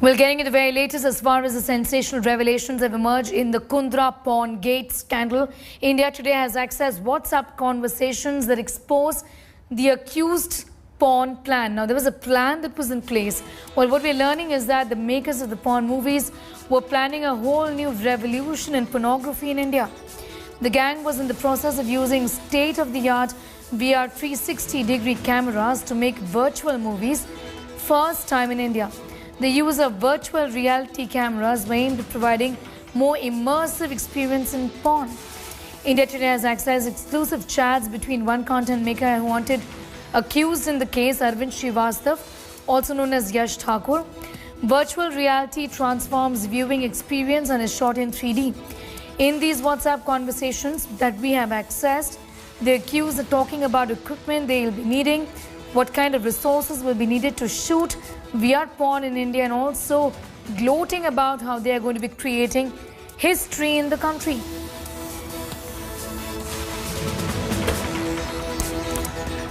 Well, getting into the very latest as far as the sensational revelations have emerged in the Kundra Pawn Gate scandal. India Today has accessed WhatsApp conversations that expose the accused pawn plan. Now, there was a plan that was in place. Well, what we're learning is that the makers of the pawn movies were planning a whole new revolution in pornography in India. The gang was in the process of using state-of-the-art VR 360-degree cameras to make virtual movies, first time in India. The use of virtual reality cameras were aimed at providing more immersive experience in porn. India Today has accessed exclusive chats between one content maker and wanted accused in the case, Arvind Srivastav, also known as Yash Thakur. Virtual reality transforms viewing experience and is shot in 3D. In these WhatsApp conversations that we have accessed, the accused are talking about equipment they will be needing, what kind of resources will be needed to shoot VR porn in India, and also gloating about how they are going to be creating history in the country.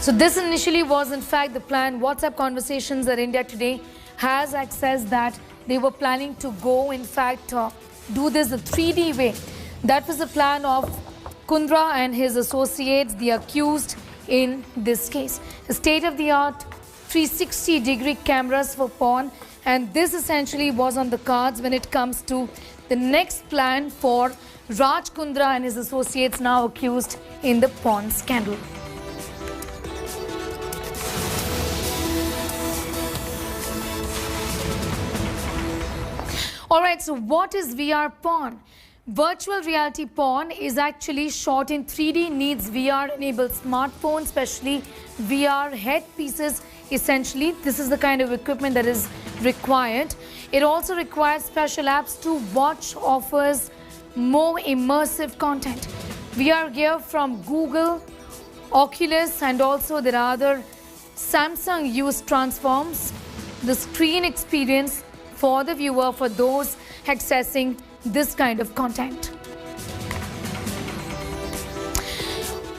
So this initially was in fact the plan. WhatsApp conversations that India Today has accessed, that they were planning to go in fact do this the 3D way. That was the plan of Kundra and his associates, the accused in this case. The state-of-the-art 360-degree cameras for porn, and this essentially was on the cards when it comes to the next plan for Raj Kundra and his associates, now accused in the porn scandal. Alright, so what is VR porn? Virtual reality porn is actually shot in 3D, needs VR-enabled smartphones, especially VR headpieces. Essentially, this is the kind of equipment that is required. It also requires special apps to watch, offers more immersive content. VR gear from Google, Oculus, and also there are other Samsung use transforms the screen experience for the viewer, for those accessing this kind of content.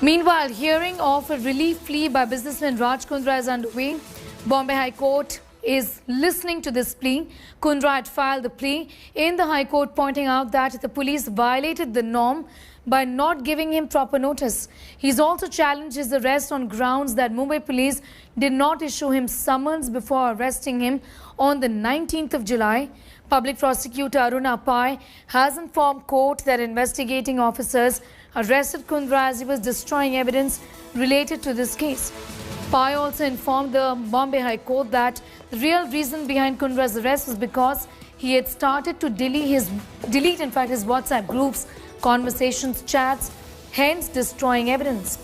Meanwhile, hearing of a relief plea by businessman Raj Kundra is underway. Bombay High Court is listening to this plea. Kundra had filed the plea in the High Court, pointing out that the police violated the norm by not giving him proper notice. He's also challenged his arrest on grounds that Mumbai police did not issue him summons before arresting him on the 19th of July. Public prosecutor Aruna Pai has informed court that investigating officers arrested Kundra as he was destroying evidence related to this case. Pai also informed the Bombay High Court that the real reason behind Kundra's arrest was because he had started to delete his WhatsApp groups, conversations, chats, hence destroying evidence.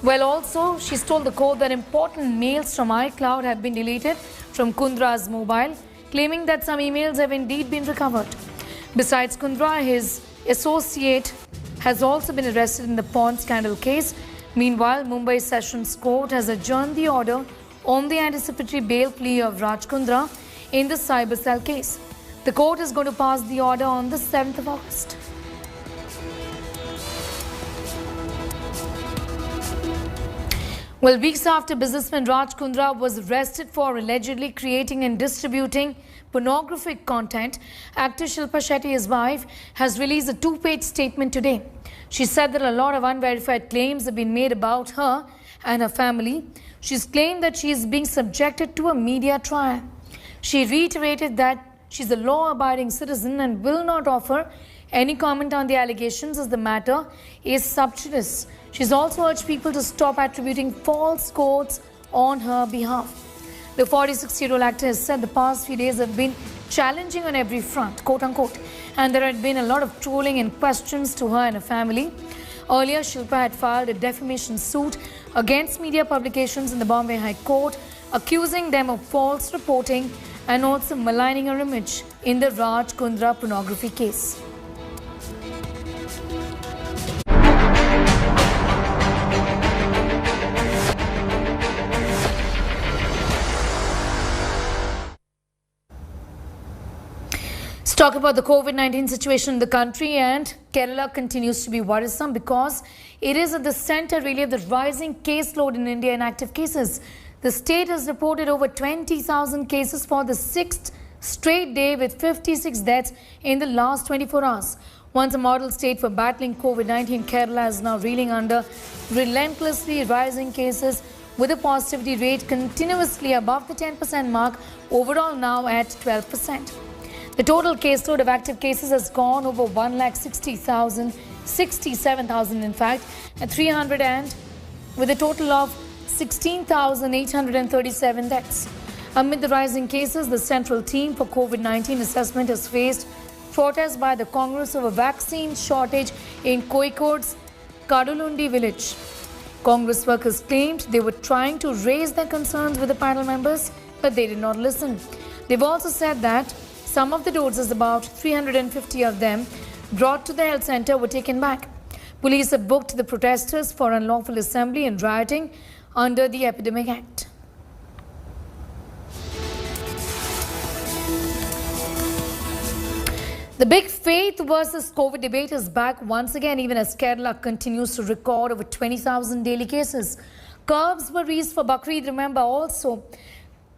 Well, also, she's told the court that important mails from iCloud have been deleted from Kundra's mobile, claiming that some emails have indeed been recovered. Besides Kundra, his associate has also been arrested in the porn scandal case. Meanwhile, Mumbai Sessions Court has adjourned the order on the anticipatory bail plea of Raj Kundra in the cyber cell case. The court is going to pass the order on the 7th of August. Well, weeks after businessman Raj Kundra was arrested for allegedly creating and distributing pornographic content, actor Shilpa Shetty, his wife, has released a two-page statement today. She said that a lot of unverified claims have been made about her and her family. She's claimed that she is being subjected to a media trial. She reiterated that she's a law-abiding citizen and will not offer any comment on the allegations as the matter is sub judice. She's also urged people to stop attributing false quotes on her behalf. The 46-year-old actor has said the past few days have been challenging on every front, quote-unquote, and there had been a lot of trolling and questions to her and her family. Earlier, Shilpa had filed a defamation suit against media publications in the Bombay High Court, accusing them of false reporting and also maligning her image in the Raj Kundra pornography case. Let's talk about the COVID-19 situation in the country, and Kerala continues to be worrisome because it is at the center really of the rising caseload in India in active cases. The state has reported over 20,000 cases for the 6th straight day with 56 deaths in the last 24 hours. Once a model state for battling COVID-19, Kerala is now reeling under relentlessly rising cases with a positivity rate continuously above the 10% mark, overall now at 12%. The total caseload of active cases has gone over 1,67,000 in fact, at 300 and with a total of 16,837 deaths. Amid the rising cases, the central team for COVID-19 assessment has faced protests by the Congress over vaccine shortage in Kozhikode's Kadulundi village. Congress workers claimed they were trying to raise their concerns with the panel members, but they did not listen. They've also said that some of the doses, about 350 of them, brought to the health center were taken back. Police have booked the protesters for unlawful assembly and rioting under the Epidemic Act. The big faith versus COVID debate is back once again, even as Kerala continues to record over 20,000 daily cases. Curbs were raised for Bakrid, remember, also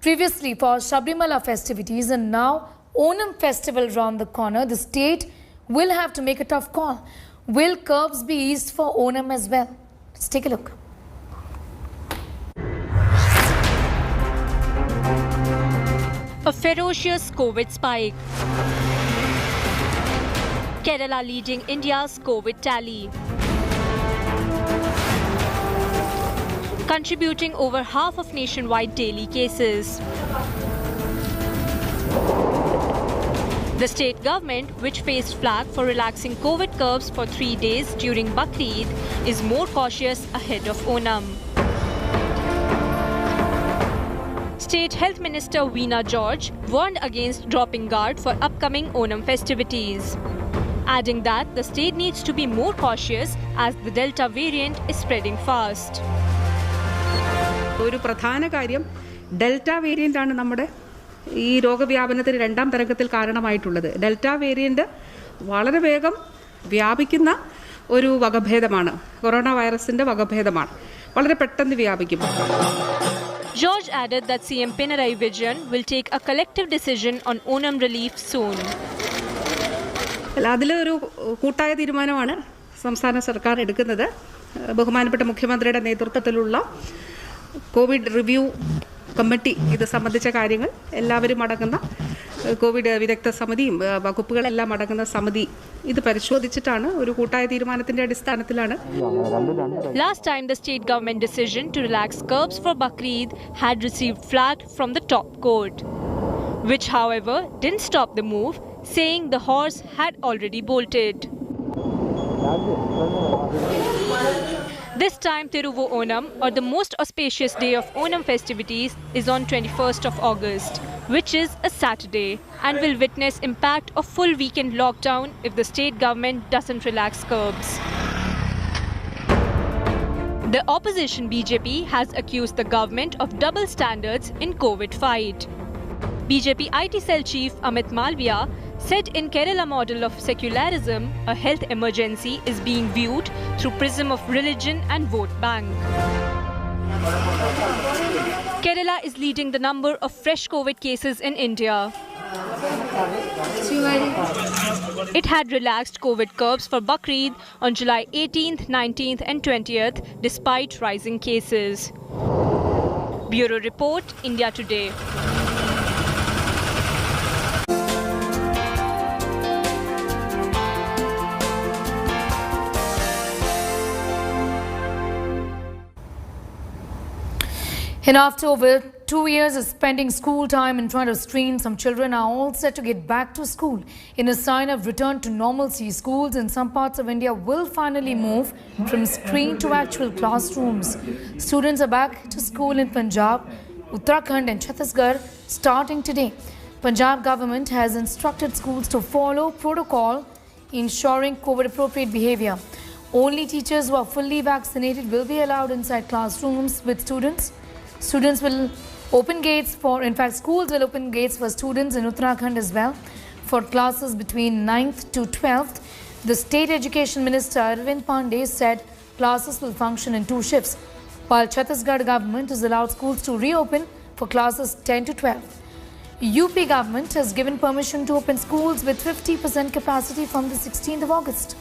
previously for Sabrimala festivities, and now Onam festival round the corner. The state will have to make a tough call. Will curbs be eased for Onam as well? Let's take a look. A ferocious COVID spike. Kerala leading India's COVID tally, contributing over half of nationwide daily cases. The state government, which faced flack for relaxing COVID curbs for 3 days during Bakrid, is more cautious ahead of Onam. State Health Minister Veena George warned against dropping guard for upcoming Onam festivities, adding that the state needs to be more cautious as the Delta variant is spreading fast. ഒരു പ്രധാന കാര്യം delta variant ആണ് നമ്മുടെ ഈ രോഗവ്യാപനത്തിന് രണ്ടാം തരംഗത്തിൽ കാരണമായിട്ടുള്ളത്. Delta variant വളരെ വേഗം വ്യാപിക്കുന്ന ഒരു വകഭേദമാണ്. കൊറോണ വൈറസിന്റെ വകഭേദമാണ്. വളരെ പെട്ടെന്ന് വ്യാപിക്കും. George added that CM Pinarayi Vijayan will take a collective decision on Onam relief soon. അതിലൊരു കൂട്ടായ തീരുമാനമാണ് സംസ്ഥാന സർക്കാർ എടുക്കുന്നത്. ബഹുമാനപ്പെട്ട മുഖ്യമന്ത്രിയുടെ നേതൃത്വത്തിലുള്ള കോവിഡ് റിവ്യൂ കമ്മിറ്റി ഇത് സംബന്ധിച്ച കാര്യങ്ങൾ എല്ലാവരും അടങ്ങുന്ന കോവിഡ് വിദഗ്ധ സമിതിയും വകുപ്പുകളെല്ലാം അടങ്ങുന്ന സമിതി ഇത് പരിശോധിച്ചിട്ടാണ് ഒരു കൂട്ടായ തീരുമാനത്തിന്റെ അടിസ്ഥാനത്തിലാണ്. Last time the state government decision to relax curbs for Bakrid had received flack from the top court, which however didn't stop the move, saying the horse had already bolted. This time Thiruvu Onam, or the most auspicious day of Onam festivities, is on 21st of August, which is a Saturday, and will witness impact of full weekend lockdown if the state government doesn't relax curbs. The opposition BJP has accused the government of double standards in COVID fight. BJP IT cell chief Amit Malviya said in Kerala model of secularism, a health emergency is being viewed through prism of religion and vote bank. Kerala is leading the number of fresh COVID cases in India. It had relaxed COVID curbs for Bakrid on July 18th, 19th and 20th despite rising cases. Bureau Report, India Today. And after over 2 years of spending school time in front of screens, some children are all set to get back to school. In a sign of return to normalcy, schools in some parts of India will finally move from screen to actual classrooms. Students are back to school in Punjab, Uttarakhand and Chhattisgarh starting today. Punjab government has instructed schools to follow protocol ensuring COVID-appropriate behavior. Only teachers who are fully vaccinated will be allowed inside classrooms with students. Students will open gates for, in fact, schools will open gates for students in Uttarakhand as well for classes between 9th to 12th. The State Education Minister Arvind Pandey said classes will function in 2 shifts, while Chhattisgarh government has allowed schools to reopen for classes 10 to 12. UP government has given permission to open schools with 50% capacity from the 16th of August.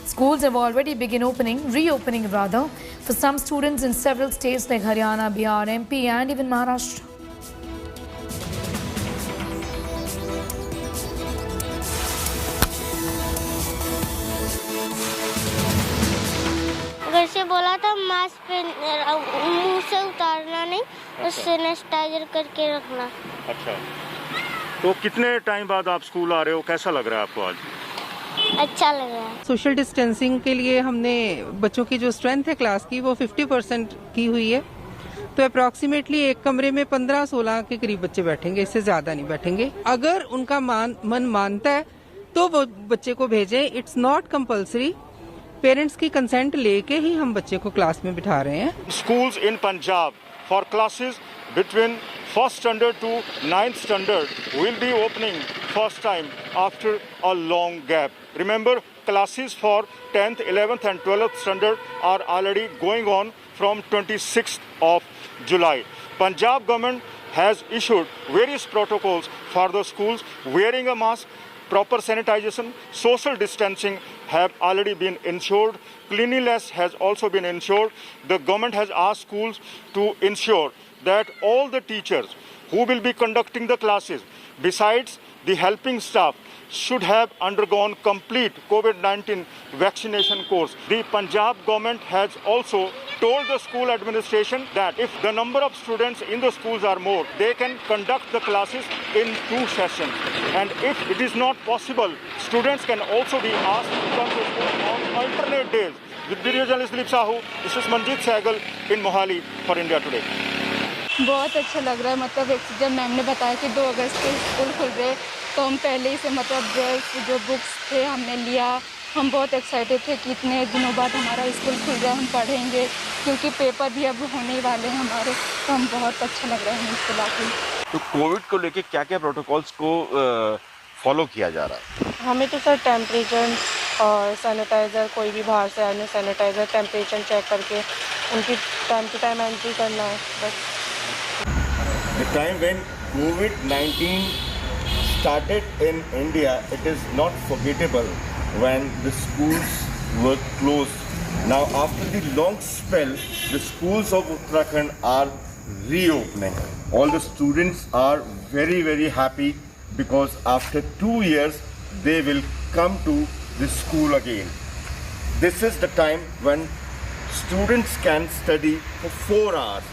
Schools have already begun reopening for some students in several states like Haryana, Bihar, MP and even Maharashtra. घर से बोला था mask मुंह से उतारना नहीं, sanitiser करके रखना। अच्छा, तो कितने टाइम बाद आप स्कूल आ रहे हो, कैसा लग रहा है आपको आज? अच्छा लग रहा है। सोशल डिस्टेंसिंग के लिए हमने बच्चों की जो स्ट्रेंथ है क्लास की वो 50% की हुई है, तो अप्रॉक्सीमेटली एक कमरे में 15-16 के करीब बच्चे बैठेंगे, इससे ज्यादा नहीं बैठेंगे। अगर उनका मन मानता है तो वो बच्चे को भेजें, इट्स नॉट कंपल्सरी। पेरेंट्स की कंसेंट लेके ही हम बच्चे को क्लास में बिठा रहे हैं। Schools in Punjab for classes between 1st standard to 9th standard will be opening first time after a long gap. Remember, classes for 10th, 11th and 12th standard are already going on from 26th of July. Punjab government has issued various protocols for the schools. Wearing a mask, proper sanitization, social distancing have already been ensured. Cleanliness has also been ensured. The government has asked schools to ensure that all the teachers who will be conducting the classes, besides the helping staff, should have undergone complete COVID-19 vaccination course. The Punjab government has also told the school administration that if the number of students in the schools are more, they can conduct the classes in 2 sessions. And if it is not possible, students can also be asked to come to school on alternate days. With video journalist Dilip Sahu, this is Manjeet Sehgal in Mohali for India Today. बहुत अच्छा लग रहा है, मतलब जब ma'am ने बताया कि 2 अगस्त को स्कूल खुल रहे तो हम पहले ही से मतलब ड्रेस जो बुक्स थे हमने लिया। हम बहुत एक्साइटेड थे कि इतने दिनों बाद हमारा स्कूल खुल रहा है, हम पढ़ेंगे, क्योंकि पेपर भी अब होने ही वाले हैं हमारे, तो हम बहुत अच्छा लग रहा है हमें स्कूल आके। तो कोविड को लेके क्या क्या प्रोटोकॉल्स को फॉलो किया जा रहा है? हमें तो सर टेम्परेचर और सैनिटाइज़र, कोई भी बाहर से आने सैनिटाइज़र टेम्परेचर चेक करके उनकी टाइम टू टाइम एंट्री करना है बस। The time when COVID-19 started in India, it is not forgettable when the schools were closed. Now after the long spell, the schools of Uttarakhand are reopening. All the students are very, very happy because after 2 years, they will come to the school again. This is the time when students can study for 4 hours.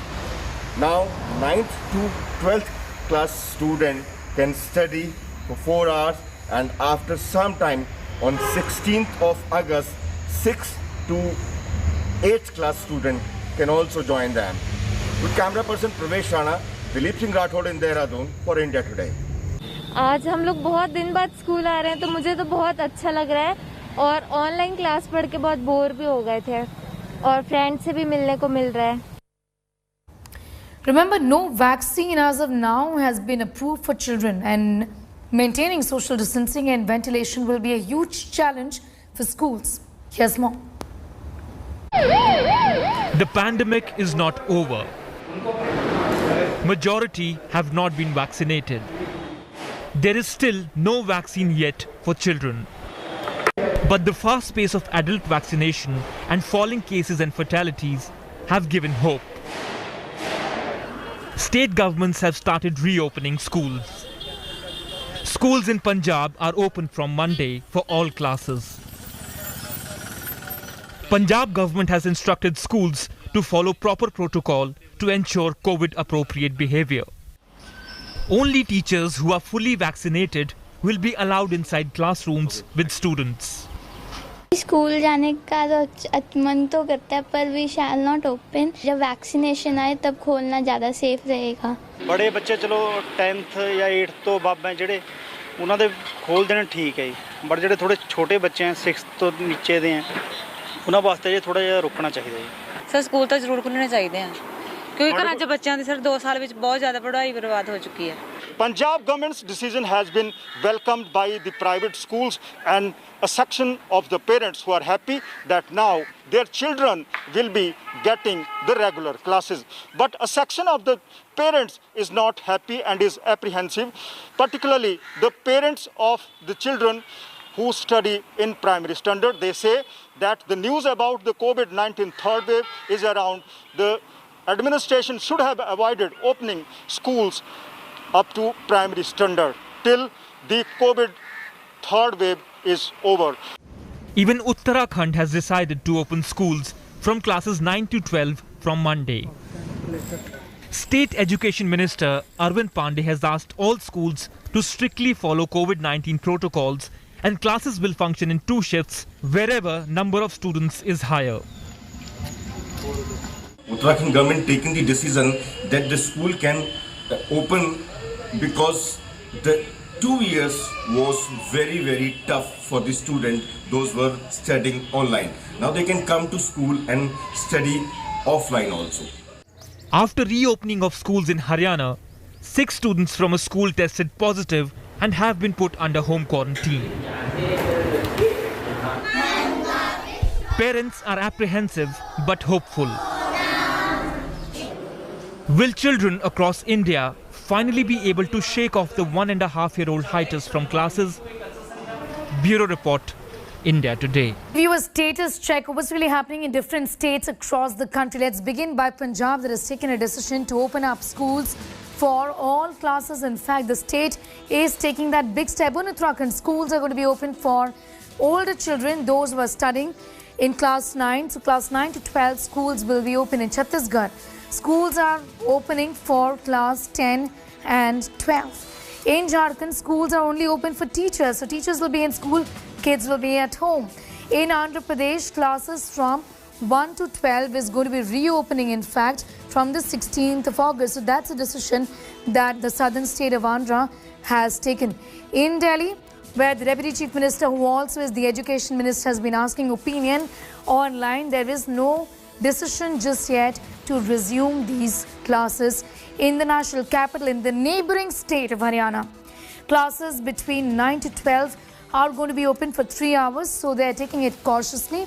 Now 9th to 12th class student can study for 4 hours, and after some time on 16th of August, 6th to 8th class student can also join them. With camera person Pravesh Rana, Dilip Singh Rathod in Dehradun for India Today. आज हम लोग बहुत दिन बाद school आ रहे हैं, तो मुझे तो बहुत अच्छा लग रहा है और ऑनलाइन क्लास पढ़ के बहुत बोर भी हो गए थे और फ्रेंड से भी मिलने को मिल रहा है। Remember, no vaccine as of now has been approved for children, and maintaining social distancing and ventilation will be a huge challenge for schools. Here's more. The pandemic is not over. Majority have not been vaccinated. There is still no vaccine yet for children. But the fast pace of adult vaccination and falling cases and fatalities have given hope. State governments have started reopening schools. Schools in Punjab are open from Monday for all classes. Punjab government has instructed schools to follow proper protocol to ensure COVID-appropriate behavior. Only teachers who are fully vaccinated will be allowed inside classrooms with students. School जाने का तो मन तो करता है, पर we shall not open. जब vaccination आए तब खोलना ज़्यादा सेफ रहेगा। बड़े बच्चे चलो 10th या 8th तो बाबा ਜਿਹੜੇ ਉਹਨਾਂ ਦੇ ਖੋਲ ਦੇਣਾ ਠੀਕ ਹੈ ਜੀ, ਬਟ ਜਿਹੜੇ ਥੋੜੇ ਛੋਟੇ ਬੱਚੇ ਆ 6th ਤੋਂ ਨੀਚੇ ਦੇ ਆ ਉਹਨਾਂ ਵਾਸਤੇ ਜੇ ਥੋੜਾ ਜਿਹਾ ਰੁਕਣਾ ਚਾਹੀਦਾ ਜੀ। ਸਰ ਸਕੂਲ ਤਾਂ ਜ਼ਰੂਰ ਖੁੱਲ੍ਹਣੇ ਚਾਹੀਦੇ ਆ, ਕਿਉਂਕਿ ਘਰਾਂ 'ਚ ਬੱਚਿਆਂ ਦੀ ਸਰ 2 ਸਾਲ ਵਿੱਚ ਬਹੁਤ ਜ਼ਿਆਦਾ ਪੜ੍ਹਾਈ ਬਰਬਾਦ ਹੋ ਚੁੱਕੀ ਹੈ। Punjab government's decision has been welcomed by the private schools and a section of the parents who are happy that now their children will be getting the regular classes. But a section of the parents is not happy and is apprehensive, particularly the parents of the children who study in primary standard. They say that the news about the COVID-19 third wave is around. The administration should have avoided opening schools up to primary standard till the COVID third wave is over. Even Uttarakhand has decided to open schools from classes 9 to 12 from Monday. State Education Minister Arvind Pandey has asked all schools to strictly follow COVID-19 protocols, and classes will function in 2 shifts wherever number of students is higher. Uttarakhand government taking the decision that the school can open because the 2 years was very tough for the student, those were studying online. Now they can come to school and study offline also. After reopening of schools in Haryana, 6 students from a school tested positive and have been put under home quarantine. Parents are apprehensive but hopeful. Will children across India finally be able to shake off the 1.5-year-old hiatus from classes? Bureau Report, India Today. View a status check of what's really happening in different states across the country. Let's begin by Punjab, that has taken a decision to open up schools for all classes. In fact, the state is taking that big step. In Uttarakhand, schools are going to be open for older children, those who are studying in class 9. So class 9 to 12 schools will be open in Chhattisgarh. Schools are opening for class 10 and 12. In Jharkhand, schools are only open for teachers. So teachers will be in school, kids will be at home. In Andhra Pradesh, classes from 1 to 12 is going to be reopening, in fact, from the 16th of August. So that's a decision that the southern state of Andhra has taken. In Delhi, where the Deputy Chief Minister, who also is the Education Minister, has been asking opinion online, there is no decision just yet to resume these classes. In the national capital, in the neighbouring state of Haryana, classes between 9 to 12 are going to be open for 3 hours, so they are taking it cautiously.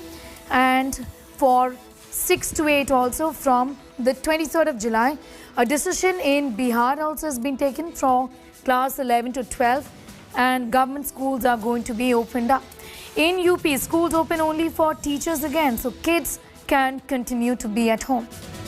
And for 6 to 8 also from the 23rd of July. A decision in Bihar also has been taken for class 11 to 12, and government schools are going to be opened up. In UP, schools open only for teachers again, so kids can continue to be at home.